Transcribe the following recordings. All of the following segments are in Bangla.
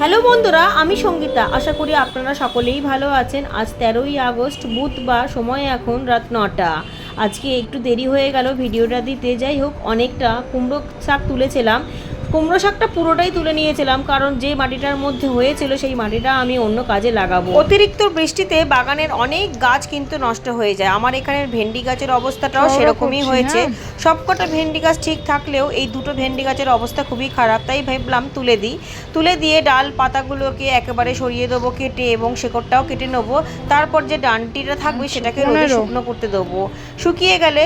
হ্যালো বন্ধুরা, আমি সঙ্গীতা। আশা করি আপনারা সকলেই ভালো আছেন। আজ 13ই আগস্ট বুধবার, সময় এখন রাত 9টা। আজকে একটু দেরি হয়ে গেল ভিডিওটা দিতে। যাই হোক, অনেকটা কুমড়ো শাক তুলেছিলাম। কুমড়ো শাকটা পুরোটাই তুলে নিয়েছিলাম, কারণ যে মাটিটার মধ্যে হয়েছিল সেই মাটিটা আমি অন্য কাজে লাগাবো। অতিরিক্ত বৃষ্টিতে বাগানের অনেক গাছ কিন্তু নষ্ট হয়ে যায়। আমার এখানের ভেন্ডি গাছের অবস্থাটাও সেরকমই হয়েছে। সবকটা ভেন্ডি গাছ ঠিক থাকলেও এই দুটো ভেন্ডি গাছের অবস্থা খুবই খারাপ। তাই ভাবলাম তুলে দিয়ে ডাল পাতাগুলোকে একেবারে সরিয়ে দেবো কেটে, এবং শেকড়টাও কেটে নেবো। তারপর যে ডান্টিটা থাকবে সেটাকে রোদে শুকনো করতে দেবো। শুকিয়ে গেলে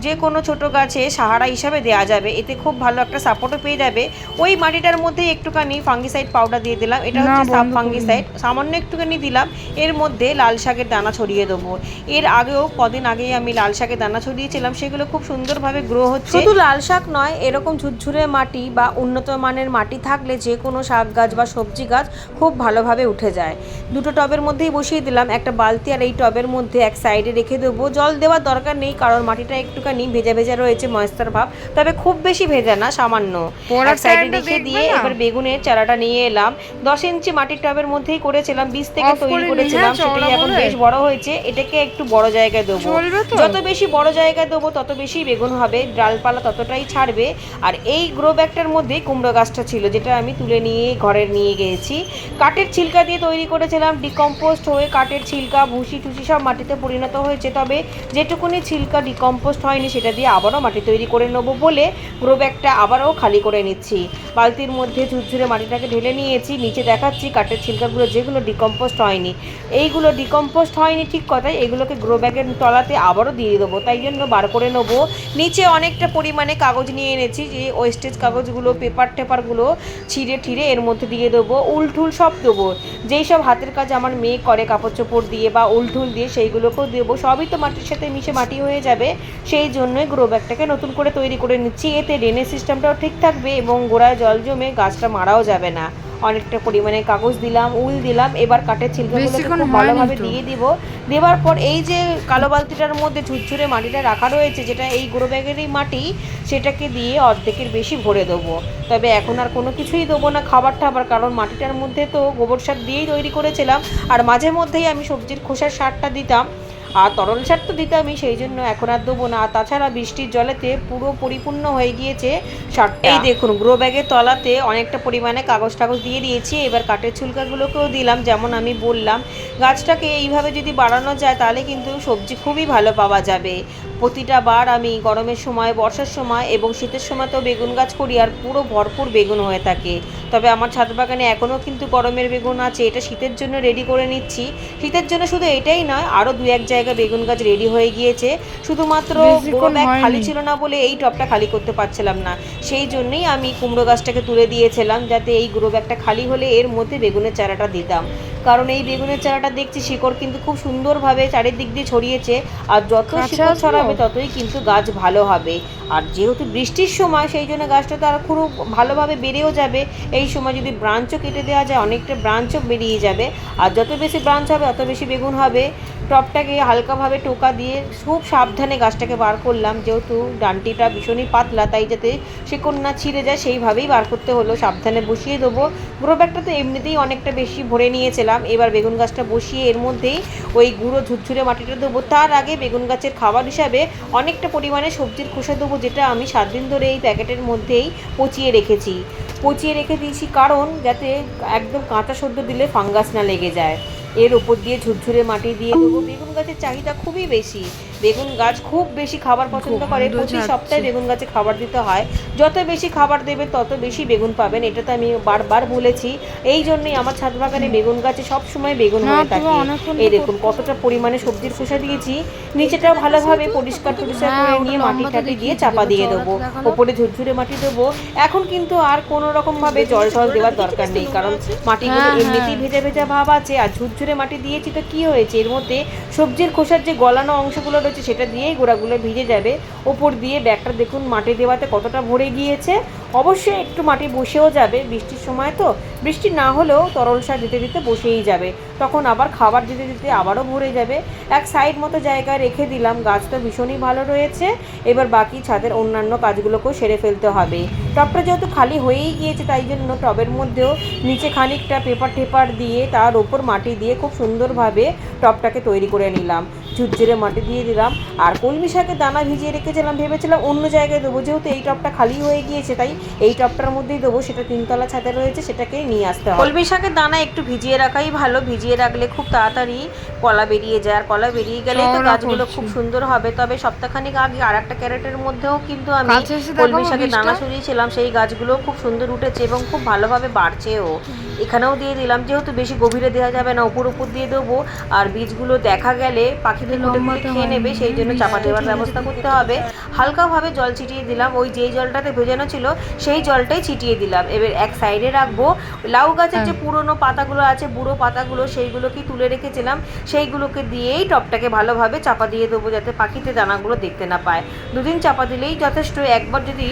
যে কোনো ছোট গাছে সাহারা হিসাবে দেওয়া যাবে, এতে খুব ভালো একটা সাপোর্টও পেয়ে যাবে। ওই মাটিটার মধ্যে একটুখানি ফাঙ্গিসাইড পাউডার দিয়ে দিলাম, এটা হচ্ছে সাব ফাঙ্গিসাইড, সামান্য একটুখানি দিলাম। এর মধ্যে লাল শাকের দানা ছড়িয়ে দেবো। এর আগেও কদিন আগেই আমি লাল শাকের দানা ছড়িয়েছিলাম, সেগুলো খুব সুন্দরভাবে গ্রো হচ্ছে। শুধু লাল শাক নয়, এরকম ঝুরঝুরে মাটি বা উন্নত মানের মাটি থাকলে যে কোনো শাক গাছ বা সবজি গাছ খুব ভালোভাবে উঠে যায়। দুটো টবের মধ্যেই বসিয়ে দিলাম একটা বালতি, আর এই টবের মধ্যে এক সাইডে রেখে দেবো। জল দেওয়ার দরকার নেই, কারণ মাটিটা একটুখানি ভেজা ভেজা রয়েছে, ময়েশ্চার ভাব, তবে খুব বেশি ভেজা না, সামান্য। এক সাইডে রেখে দিয়ে এবার বেগুনের চারাটা নিয়ে এলাম। 10 ইঞ্চি মাটির টবের মধ্যেই করেছিলাম, বীজ থেকে তৈরি করেছিলাম, সেটাই এখন বেশ বড় হয়েছে। এটাকে একটু বড় জায়গায় দেবো। যত বেশি বড় জায়গায় দেবো তত বেশি বেগুন হবে, ডালপালা ততটাই ছাড়বে। আর এই গ্রো ব্যাগটার মধ্যে কুমড়ো গাছটা ছিল, যেটা আমি তুলে নিয়ে ঘরে নিয়ে গিয়েছি। কাঠের ছিলকা দিয়ে তৈরি করেছিলাম, ডিকম্পোস্ট হয়ে কাঠের ছিলকা ভুসি টুসি সব মাটিতে পরিণত হয়েছে। তবে যেটুকুনি ছিলকা ডিকম্পোস্ট হয়নি সেটা দিয়ে আবারও মাটি তৈরি করে নেবো বলে গ্রো ব্যাগটা আবারও খালি করে নিচ্ছি। বালতির মধ্যে ঝুরঝুরে মাটিটাকে ঢেলে নিয়েছি। নিচে দেখাচ্ছি কাঠের ছিলকাগুলো যেগুলো ডিকম্পোস্ট হয়নি। এইগুলো ডিকম্পোস্ট হয়নি ঠিক কথাই, এগুলোকে গ্রো ব্যাগের তলাতে আবারও দিয়ে দেবো, তাই জন্য বার করে নেবো। নিচে অনেকটা পরিমাণে কাগজ নিয়ে এনেছি, যে ওয়েস্টেজ কাগজগুলো পেপার টেপারগুলো ছিঁড়ে ঠিড়ে এর মধ্যে দিয়ে দেবো। উলঠুল সব দেবো, যেই সব হাতের কাজ আমার মেয়ে করে কাপড় চোপড় দিয়ে বা উলঠুল দিয়ে, সেইগুলোকেও দেবো। সবই তো মাটির সাথে মিশে মাটি হয়ে যাবে, সেই জন্যই গ্রো ব্যাগটাকে নতুন করে তৈরি করে নিচ্ছি। এতে ড্রেনেজ সিস্টেমটাও ঠিক থাকবে এবং গোড়ায় জল জমে গাছটা মারাও যাবে না। অনেকটা পরিমাণে কাগজ দিলাম, উল দিলাম। এবার কাঠের ছিলকাগুলোকে খুব ভালোভাবে দিয়ে দিব। দেওয়ার পর এই যে কালো বালতিটার মধ্যে ঝুরঝুরে মাটিটা রাখা রয়েছে, যেটা এই গ্রো ব্যাগেরই মাটি, সেটাকে দিয়ে অর্ধেকের বেশি ভরে দেবো। তবে এখন আর কোনো কিছুই দেবো না খাবার টাবার, কারণ মাটিটার মধ্যে তো গোবর সার দিয়েই তৈরি করেছিলাম। আর মাঝে মধ্যেই আমি সবজির খোসার সারটা দিতাম, আর তরল সার তো দিতামই, সেই জন্য এখন আর দেবো না। তাছাড়া বৃষ্টির জলেতে পুরো পরিপূর্ণ হয়ে গিয়েছে সারটা। এই দেখুন, গ্রো ব্যাগের তলাতে অনেকটা পরিমাণে কাগজ টাগজ দিয়ে দিয়েছি। এবার কাঠের ছিলকাগুলোকেও দিলাম, যেমন আমি বললাম। গাছটাকে এইভাবে যদি বাড়ানো যায় তাহলে কিন্তু সবজি খুবই ভালো পাওয়া যাবে। প্রতিটা বার আমি গরমের সময়, বর্ষার সময় এবং শীতের সময় তো বেগুন গাছ করি, আর পুরো ভরপুর বেগুন হয়ে থাকে। তবে আমার ছাদ বাগানে এখনও কিন্তু গরমের বেগুন আছে, এটা শীতের জন্য রেডি করে নিচ্ছি। শীতের জন্য শুধু এটাই নয়, আরও 2-1 জায়গা বেগুন গাছ রেডি হয়ে গিয়েছে। শুধুমাত্র গ্রো ব্যাগ খালি ছিল না বলে এই টবটা খালি করতে পারছিলাম না, সেই জন্যই আমি কুমড়ো গাছটাকে তুলে দিয়েছিলাম, যাতে এই গ্রো ব্যাগটা খালি হলে এর মধ্যে বেগুনের চারাটা দিতাম। কারণ এই বেগুনের চারাটা দেখছি শিকড় কিন্তু খুব সুন্দরভাবে চারিদিক দিয়ে ছড়িয়েছে, আর যত শিকড় ছড়াবে ততই কিন্তু গাছ ভালো হবে। আর যেহেতু বৃষ্টির সময়, সেই জন্য গাছটা তো আর খুব ভালোভাবে বেড়েও যাবে। এই সময় যদি ব্রাঞ্চও কেটে দেওয়া যায়, অনেকটা ব্রাঞ্চও বেরিয়ে যাবে, আর যত বেশি ব্রাঞ্চ হবে তত বেশি বেগুন হবে। টবটাকে হালকাভাবে টোকা দিয়ে খুব সাবধানে গাছটাকে বার করলাম, যেহেতু ডান্টিটা ভীষণই পাতলা, তাই যাতে শিকড় না ছিঁড়ে যায় সেইভাবেই বার করতে হলো। সাবধানে বসিয়ে দেবো। গ্রো ব্যাগটা তো এমনিতেই অনেকটা বেশি ভরে নিয়েছিলাম। এবার বেগুন গাছটা বসিয়ে এর মধ্যেই ওই গুঁড়ো ঝুরঝুরে মাটিটা দেবো। তার আগে বেগুন গাছের খাবার হিসাবে অনেকটা পরিমাণে সবজির খোসা দেবো, যেটা আমি 7 দিন ধরে এই প্যাকেটের মধ্যেই পচিয়ে রেখে দিয়েছি, কারণ যাতে একদম কাঁচা সদ্য দিলে ফাঙ্গাস না লেগে যায়। এর উপর দিয়ে ঝুরঝুরে মাটি দিয়ে দেবো। বেগুন গাছের চাহিদা খুবই বেশি, বেগুন গাছ খুব বেশি খাবার পছন্দ করে। প্রতি সপ্তাহে বেগুন গাছে খাবার দিতে হয়। যত বেশি খাবার দেবে তত বেশি বেগুন পাবেন, এটা তো আমি বারবার বলেছি। এই জন্যই আমার ছাদ বাগানে বেগুন গাছে সবসময় বেগুন হয়ে থাকে। এই দেখুন কতটা পরিমাণে সবজির খোসা দিয়েছি। নিচেটাও ভালোভাবে পরিষ্কার করে নিয়ে মাটি টাটি দিয়ে চাপা দিয়ে দেবো। ওপরে ঝুরঝুরে মাটি দেবো। এখন কিন্তু আর কোনো রকমভাবে জল দেওয়ার দরকার নেই, কারণ মাটিগুলো এমনিতেই ভেজা ভেজা ভাব আছে। আর ঝুরঝুরে মাটি দিয়েছি তো কী হয়েছে, এর মধ্যে সবজির খোসার যে গলানো অংশগুলো রয়েছে সেটা দিয়েই গোড়াগুলো ভিজে যাবে। ওপর দিয়ে ব্যাগটা দেখুন মাটি দেওয়াতে কতটা ভরে গিয়েছে। অবশ্যই একটু মাটি বসেও যাবে, বৃষ্টির সময় তো, বৃষ্টি না হলেও তরল সার দিতে দিতে বসেই যাবে, তখন আবার খাবার দিতে দিতে আবারও ভরে যাবে। এক সাইড মতো জায়গায় রেখে দিলাম, গাছ তো ভীষণই ভালো রয়েছে। এবার বাকি ছাদের অন্যান্য কাজগুলোকেও সেরে ফেলতে হবে। টবটা যেহেতু খালি হয়েই গিয়েছে, তাই জন্য টবের মধ্যেও নিচে খানিকটা পেপার টেপার দিয়ে তার ওপর মাটি দিয়ে খুব সুন্দরভাবে টবটাকে তৈরি করে নিলাম। ঝুরঝুরে মাটি দিয়ে দিলাম, আর কলমি শাকের দানা ভিজিয়ে রেখেছিলাম, ভেবেছিলাম অন্য জায়গায় দেবো, যেহেতু এই টবটা খালি হয়ে গিয়েছে তাই এই টবটার মধ্যেই দেবো। সেটা 3তলা ছাদে রয়েছে, সেটাকে নিয়ে আসতে হবে। কলমি শাকের দানা একটু ভিজিয়ে রাখাই ভালো, ভিজিয়ে রাখলে খুব তাড়াতাড়ি কলা বেরিয়ে যায়, আর কলা বেরিয়ে গেলেই তো গাছগুলো খুব সুন্দর হবে। তবে সপ্তাহখানেক আগে আর একটা ক্যারেটের মধ্যেও কিন্তু আমি কলমি শাকের দানা সরিয়েছিলাম, সেই গাছগুলো খুব সুন্দর উঠেছে এবং খুব ভালোভাবে বাড়ছেও। এখানেও দিয়ে দিলাম, যেহেতু বেশি গভীরে দেওয়া যাবে না, উপর উপর দিয়ে দেবো, আর বীজগুলো দেখা গেলে পাখিতে খেয়ে নেবে, সেই জন্য চাপা দেওয়ার ব্যবস্থা করতে হবে। হালকাভাবে জল ছিটিয়ে দিলাম, ওই যেই জলটাতে ভেজানো ছিল সেই জলটাই ছিটিয়ে দিলাম। এবার এক সাইডে রাখবো। লাউ গাছের যে পুরনো পাতাগুলো আছে, বুড়ো পাতাগুলো, সেইগুলোকে তুলে রেখেছিলাম, সেইগুলোকে দিয়েই টবটাকে ভালোভাবে চাপা দিয়ে দেবো, যাতে পাখিতে দানাগুলো দেখতে না পায়। দুদিন চাপা দিলেই যথেষ্ট। একবার যদি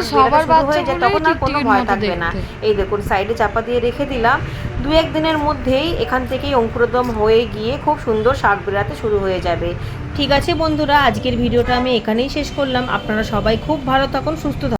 শুরু হয়ে যায় তখন আর কোনো ভয় থাকবে না। এই দেখুন সাইডে চাপা দিয়ে রেখে দিলাম, 2-1 দিনের মধ্যেই এখান থেকেই অঙ্কুরোদ্গম হয়ে গিয়ে খুব সুন্দর শাক বেরাতে শুরু হয়ে যাবে। ঠিক আছে বন্ধুরা, আজকের ভিডিওটা আমি এখানেই শেষ করলাম। আপনারা সবাই খুব ভালো থাকুন, সুস্থ থাকুন।